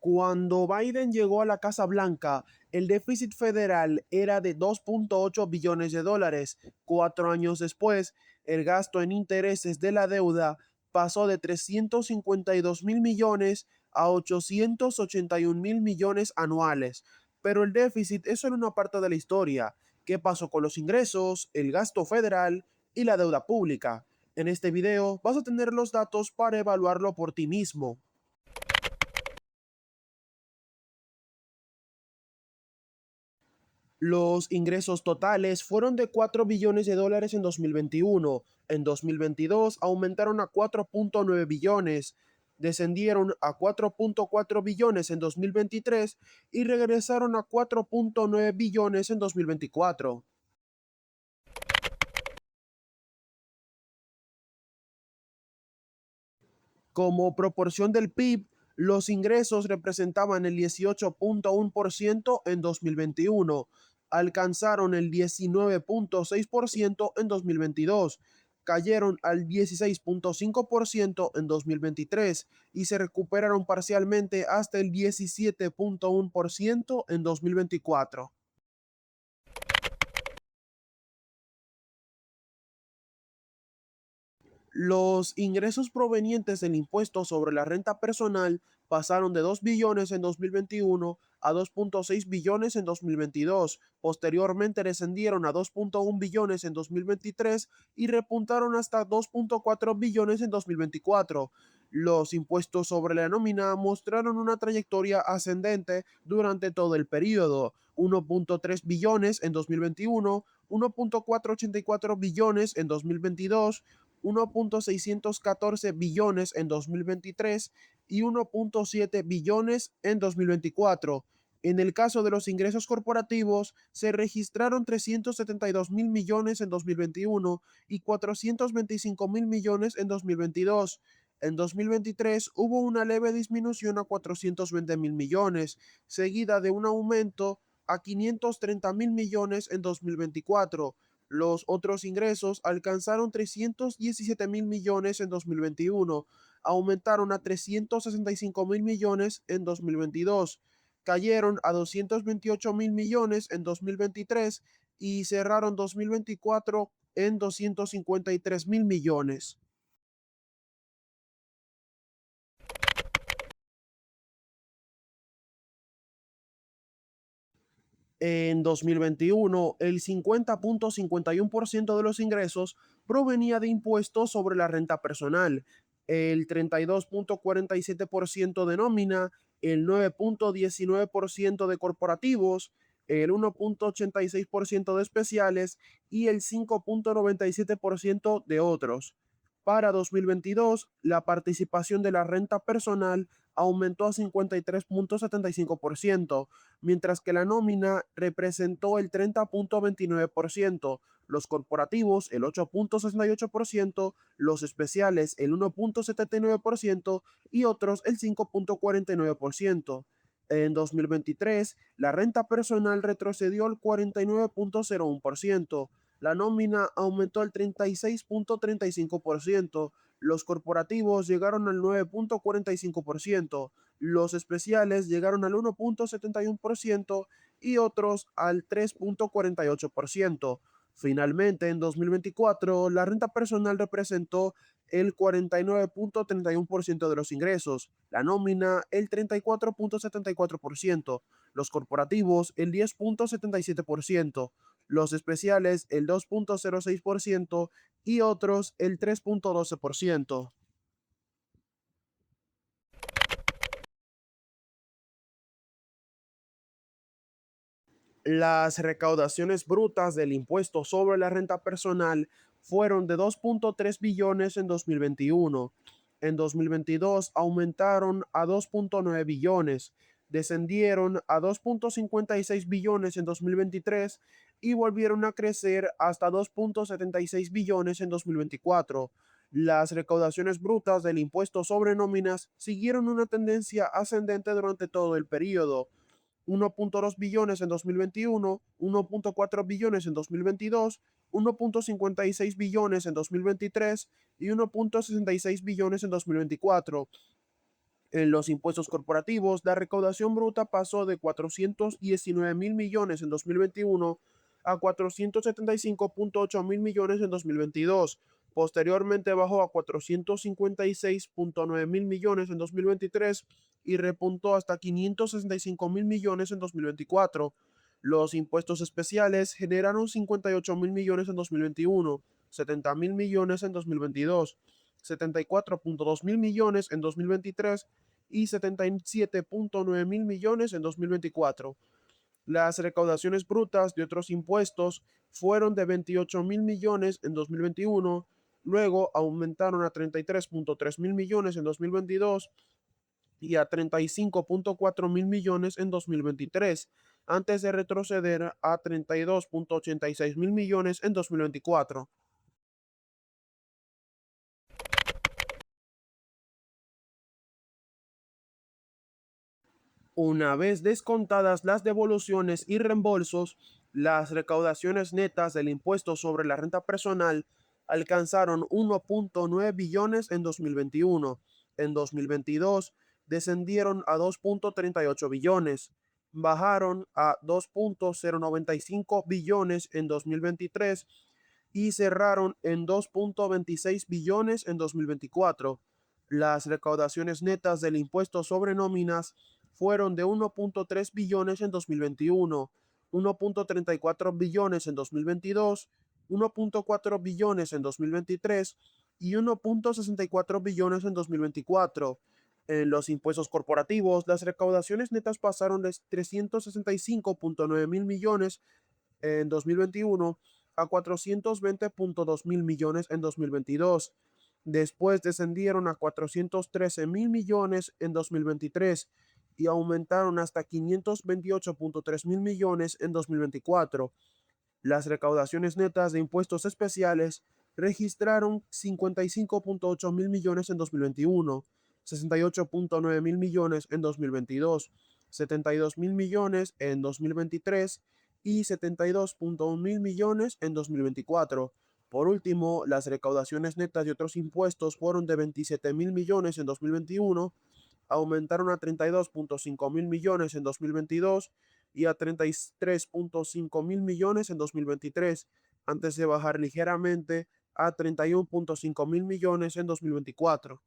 Cuando Biden llegó a la Casa Blanca, el déficit federal era de 2.8 billones de dólares. 4 años después, el gasto en intereses de la deuda pasó de 352 mil millones a 881 mil millones anuales. Pero el déficit es solo una parte de la historia. ¿Qué pasó con los ingresos, el gasto federal y la deuda pública? En este video vas a tener los datos para evaluarlo por ti mismo. Los ingresos totales fueron de 4 billones de dólares en 2021. En 2022 aumentaron a 4.9 billones, descendieron a 4.4 billones en 2023 y regresaron a 4.9 billones en 2024. Como proporción del PIB, los ingresos representaban el 18.1% en 2021, alcanzaron el 19.6% en 2022, cayeron al 16.5% en 2023 y se recuperaron parcialmente hasta el 17.1% en 2024. Los ingresos provenientes del impuesto sobre la renta personal pasaron de 2 billones en 2021 a 2.6 billones en 2022. Posteriormente descendieron a 2.1 billones en 2023 y repuntaron hasta 2.4 billones en 2024. Los impuestos sobre la nómina mostraron una trayectoria ascendente durante todo el periodo. 1.3 billones en 2021, 1.484 billones en 2022, 1.614 billones en 2023 y 1.7 billones en 2024. En el caso de los ingresos corporativos, se registraron 372 mil millones en 2021 y 425 mil millones en 2022. En 2023 hubo una leve disminución a 420 mil millones, seguida de un aumento a 530 mil millones en 2024. Los otros ingresos alcanzaron 317 mil millones en 2021, aumentaron a 365 mil millones en 2022, cayeron a 228 mil millones en 2023 y cerraron 2024 en 253 mil millones. En 2021, el 50.51% de los ingresos provenía de impuestos sobre la renta personal, el 32.47% de nómina, el 9.19% de corporativos, el 1.86% de especiales y el 5.97% de otros. Para 2022, la participación de la renta personal aumentó a 53.75%, mientras que la nómina representó el 30.29%, los corporativos el 8.68%, los especiales el 1.79% y otros el 5.49%. En 2023, la renta personal retrocedió al 49.01%, la nómina aumentó al 36.35%, los corporativos llegaron al 9.45%, los especiales llegaron al 1.71% y otros al 3.48%. Finalmente, en 2024, la renta personal representó el 49.31% de los ingresos, la nómina el 34.74%, los corporativos el 10.77%, los especiales el 2.06% y otros el 3.12%. Las recaudaciones brutas del impuesto sobre la renta personal fueron de 2.3 billones en 2021. En 2022 aumentaron a 2.9 billones, descendieron a 2.56 billones en 2023 y volvieron a crecer hasta 2.76 billones en 2024. Las recaudaciones brutas del impuesto sobre nóminas siguieron una tendencia ascendente durante todo el periodo. 1.2 billones en 2021, 1.4 billones en 2022, 1.56 billones en 2023 y 1.66 billones en 2024. En los impuestos corporativos, la recaudación bruta pasó de 419 mil millones en 2021 a 475.8 mil millones en 2022. Posteriormente bajó a 456.9 mil millones en 2023 y repuntó hasta 565 mil millones en 2024. Los impuestos especiales generaron 58 mil millones en 2021, 70 mil millones en 2022, 74.2 mil millones en 2023 y 77.9 mil millones en 2024. Las recaudaciones brutas de otros impuestos fueron de 28 mil millones en 2021, luego aumentaron a 33.3 mil millones en 2022 y a 35.4 mil millones en 2023, antes de retroceder a 32.86 mil millones en 2024. Una vez descontadas las devoluciones y reembolsos, las recaudaciones netas del impuesto sobre la renta personal alcanzaron 1.9 billones en 2021. En 2022 descendieron a 2.38 billones, bajaron a 2.095 billones en 2023 y cerraron en 2.26 billones en 2024. Las recaudaciones netas del impuesto sobre nóminas fueron de 1.3 billones en 2021, 1.34 billones en 2022, 1.4 billones en 2023 y 1.64 billones en 2024. En los impuestos corporativos, las recaudaciones netas pasaron de 365.9 mil millones en 2021 a 420.2 mil millones en 2022. Después descendieron a 413 mil millones en 2023 y aumentaron hasta 528.3 mil millones en 2024. Las recaudaciones netas de impuestos especiales registraron 55.8 mil millones en 2021, 68.9 mil millones en 2022, 72 mil millones en 2023 y 72.1 mil millones en 2024. Por último, las recaudaciones netas de otros impuestos fueron de 27 mil millones en 2021, aumentaron a 32.5 mil millones en 2022 y a 33.5 mil millones en 2023, antes de bajar ligeramente a 31.5 mil millones en 2024.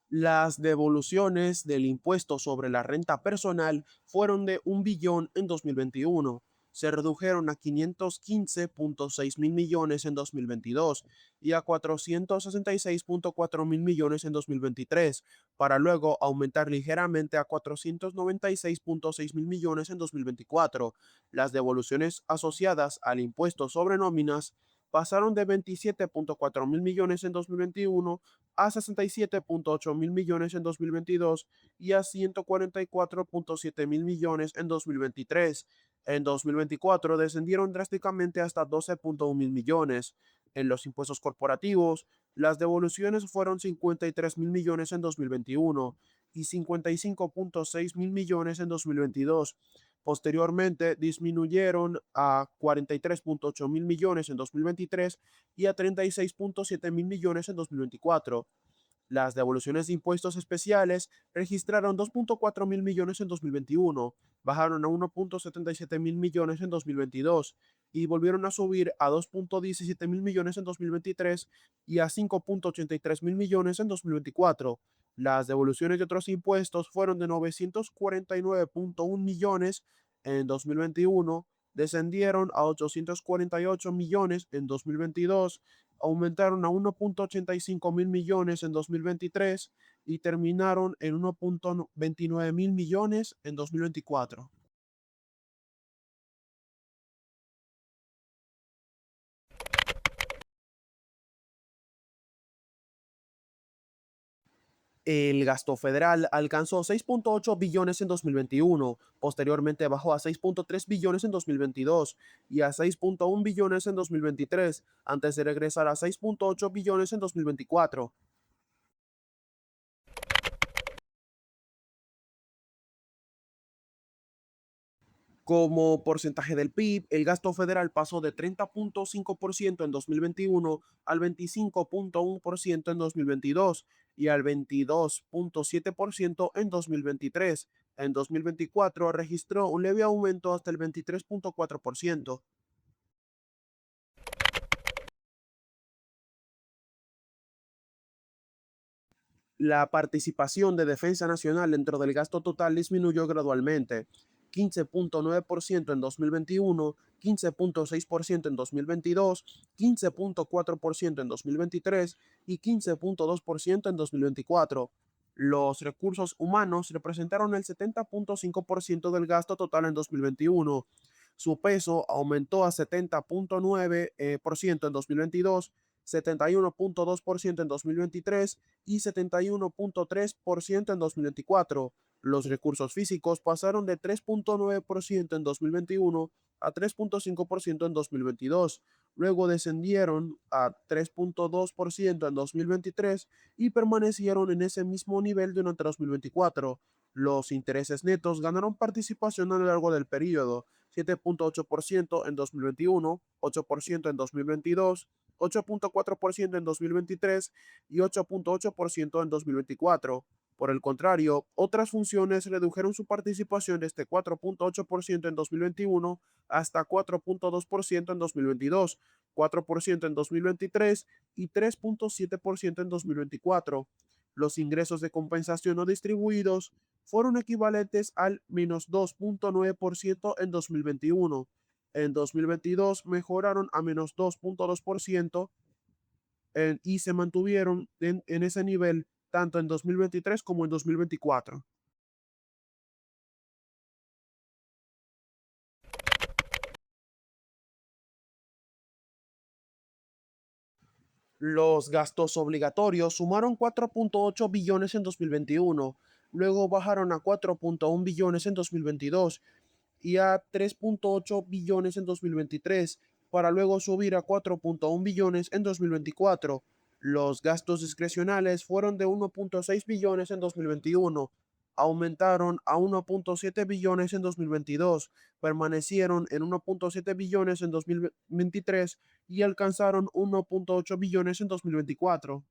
Las devoluciones del impuesto sobre la renta personal fueron de 1 billón en 2021. Se redujeron a 515.6 mil millones en 2022 y a 466.4 mil millones en 2023, para luego aumentar ligeramente a 496.6 mil millones en 2024. Las devoluciones asociadas al impuesto sobre nóminas pasaron de 27.4 mil millones en 2021 a 67.8 mil millones en 2022 y a 144.7 mil millones en 2023. En 2024 descendieron drásticamente hasta 12.1 mil millones. En los impuestos corporativos, las devoluciones fueron 53 mil millones en 2021 y 55.6 mil millones en 2022. Posteriormente disminuyeron a 43.8 mil millones en 2023 y a 36.7 mil millones en 2024. Las devoluciones de impuestos especiales registraron 2.4 mil millones en 2021, bajaron a 1.77 mil millones en 2022 y volvieron a subir a 2.17 mil millones en 2023 y a 5.83 mil millones en 2024. Las devoluciones de otros impuestos fueron de 949.1 millones en 2021, descendieron a 848 millones en 2022, aumentaron a 1.85 mil millones en 2023 y terminaron en 1.29 mil millones en 2024. El gasto federal alcanzó 6.8 billones en 2021, posteriormente bajó a 6.3 billones en 2022 y a 6.1 billones en 2023, antes de regresar a 6.8 billones en 2024. Como porcentaje del PIB, el gasto federal pasó de 30.5% en 2021 al 25.1% en 2022 y al 22.7% en 2023. En 2024 registró un leve aumento hasta el 23.4%. La participación de defensa nacional dentro del gasto total disminuyó gradualmente, 15.9% en 2021, 15.6% en 2022, 15.4% en 2023 y 15.2% en 2024. Los recursos humanos representaron el 70.5% del gasto total en 2021. Su peso aumentó a 70.9% en 2022, 71.2% en 2023 y 71.3% en 2024. Los recursos físicos pasaron de 3.9% en 2021 a 3.5% en 2022. Luego descendieron a 3.2% en 2023 y permanecieron en ese mismo nivel durante 2024. Los intereses netos ganaron participación a lo largo del periodo, 7.8% en 2021, 8% en 2022, 8.4% en 2023 y 8.8% en 2024. Por el contrario, otras funciones redujeron su participación desde 4.8% en 2021 hasta 4.2% en 2022, 4% en 2023 y 3.7% en 2024. Los ingresos de compensación no distribuidos fueron equivalentes al menos 2.9% en 2021. En 2022 mejoraron a menos 2.2% y se mantuvieron en ese nivel tanto en 2023 como en 2024. Los gastos obligatorios sumaron 4.8 billones en 2021, luego bajaron a 4.1 billones en 2022 y a 3.8 billones en 2023, para luego subir a 4.1 billones en 2024. Los gastos discrecionales fueron de 1.6 billones en 2021, aumentaron a 1.7 billones en 2022, permanecieron en 1.7 billones en 2023 y alcanzaron 1.8 billones en 2024.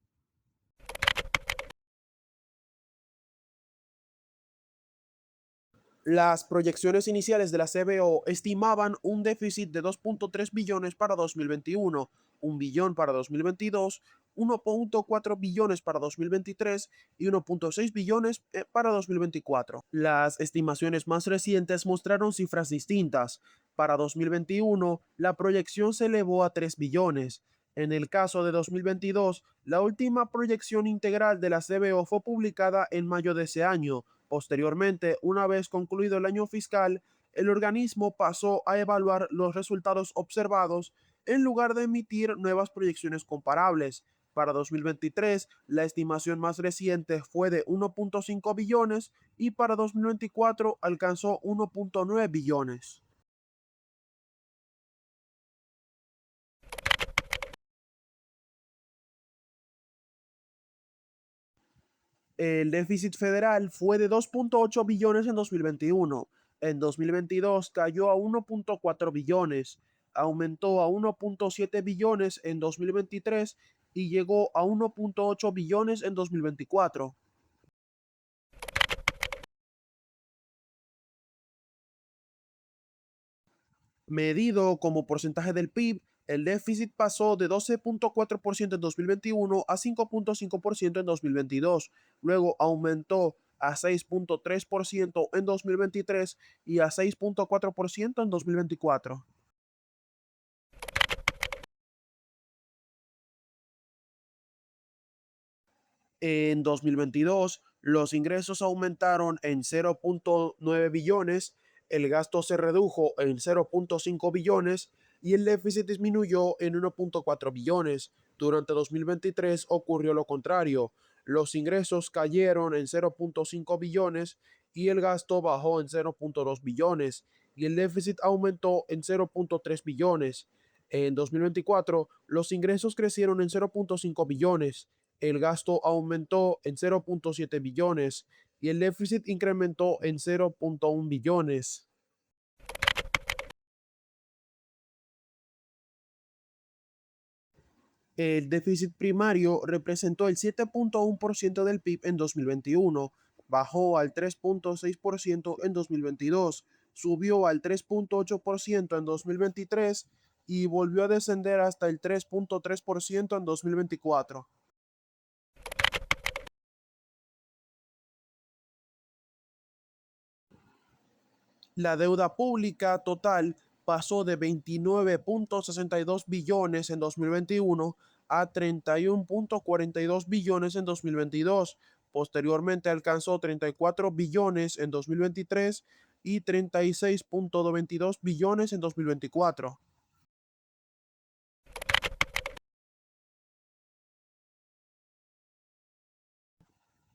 Las proyecciones iniciales de la CBO estimaban un déficit de 2.3 billones para 2021, 1 billón para 2022, 1.4 billones para 2023 y 1.6 billones para 2024. Las estimaciones más recientes mostraron cifras distintas. Para 2021, la proyección se elevó a 3 billones. En el caso de 2022, la última proyección integral de la CBO fue publicada en mayo de ese año. Posteriormente, una vez concluido el año fiscal, el organismo pasó a evaluar los resultados observados en lugar de emitir nuevas proyecciones comparables. Para 2023, la estimación más reciente fue de 1.5 billones y para 2024 alcanzó 1.9 billones. El déficit federal fue de 2.8 billones en 2021. En 2022 cayó a 1.4 billones, aumentó a 1.7 billones en 2023 y llegó a 1.8 billones en 2024. Medido como porcentaje del PIB, el déficit pasó de 12.4% en 2021 a 5.5% en 2022. Luego aumentó a 6.3% en 2023 y a 6.4% en 2024. En 2022, los ingresos aumentaron en 0.9 billones, el gasto se redujo en 0.5 billones y el déficit disminuyó en 1.4 billones. Durante 2023 ocurrió lo contrario. Los ingresos cayeron en 0.5 billones y el gasto bajó en 0.2 billones y el déficit aumentó en 0.3 billones. En 2024, los ingresos crecieron en 0.5 billones, el gasto aumentó en 0.7 billones y el déficit incrementó en 0.1 billones. El déficit primario representó el 7.1% del PIB en 2021, bajó al 3.6% en 2022, subió al 3.8% en 2023 y volvió a descender hasta el 3.3% en 2024. La deuda pública total pasó de 29.62 billones en 2021 a 31.42 billones en 2022. Posteriormente alcanzó 34 billones en 2023 y 36.22 billones en 2024.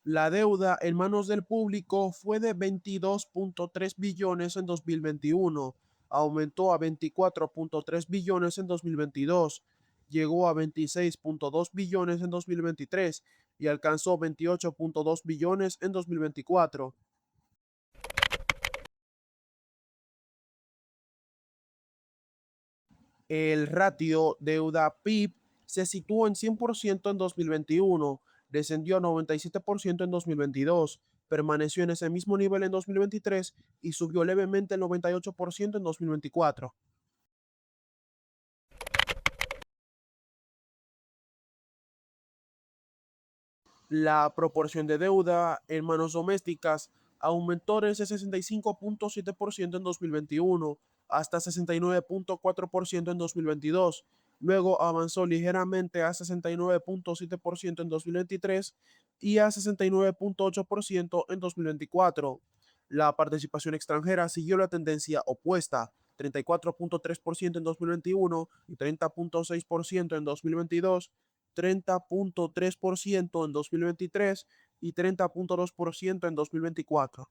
La deuda en manos del público fue de 22.3 billones en 2021, aumentó a 24.3 billones en 2022, llegó a 26.2 billones en 2023 y alcanzó 28.2 billones en 2024. El ratio deuda-PIB se situó en 100% en 2021, descendió a 97% en 2022, permaneció en ese mismo nivel en 2023 y subió levemente al 98% en 2024. La proporción de deuda en manos domésticas aumentó desde 65.7% en 2021 hasta 69.4% en 2022. Luego avanzó ligeramente a 69.7% en 2023 y a 69.8% en 2024. La participación extranjera siguió la tendencia opuesta, 34.3% en 2021 y 30.6% en 2022, 30.3% en 2023 y 30.2% en 2024.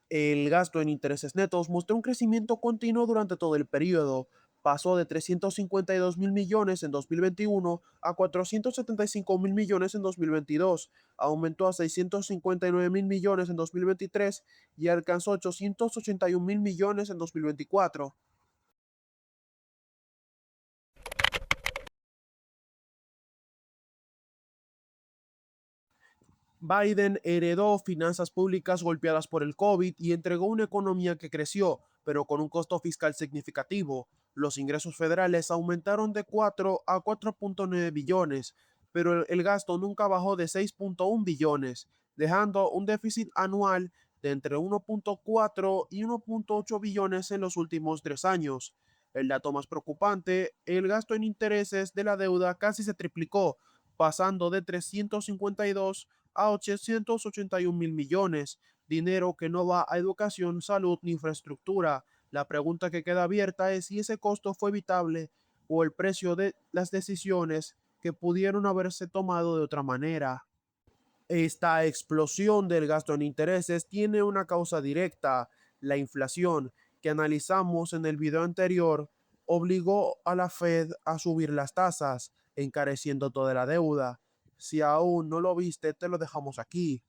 El gasto en intereses netos mostró un crecimiento continuo durante todo el periodo. Pasó de 352 mil millones en 2021 a 475 mil millones en 2022. Aumentó a 659 mil millones en 2023 y alcanzó 881 mil millones en 2024. Biden heredó finanzas públicas golpeadas por el COVID y entregó una economía que creció, pero con un costo fiscal significativo. Los ingresos federales aumentaron de 4 a 4.9 billones, pero el gasto nunca bajó de 6.1 billones, dejando un déficit anual de entre 1.4 y 1.8 billones en los últimos 3 años. El dato más preocupante, el gasto en intereses de la deuda casi se triplicó, pasando de 352 a 881 mil millones, dinero que no va a educación, salud ni infraestructura. La pregunta que queda abierta es si ese costo fue evitable o el precio de las decisiones que pudieron haberse tomado de otra manera. Esta explosión del gasto en intereses tiene una causa directa, la inflación, que analizamos en el video anterior, obligó a la Fed a subir las tasas, encareciendo toda la deuda. Si aún no lo viste, te lo dejamos aquí.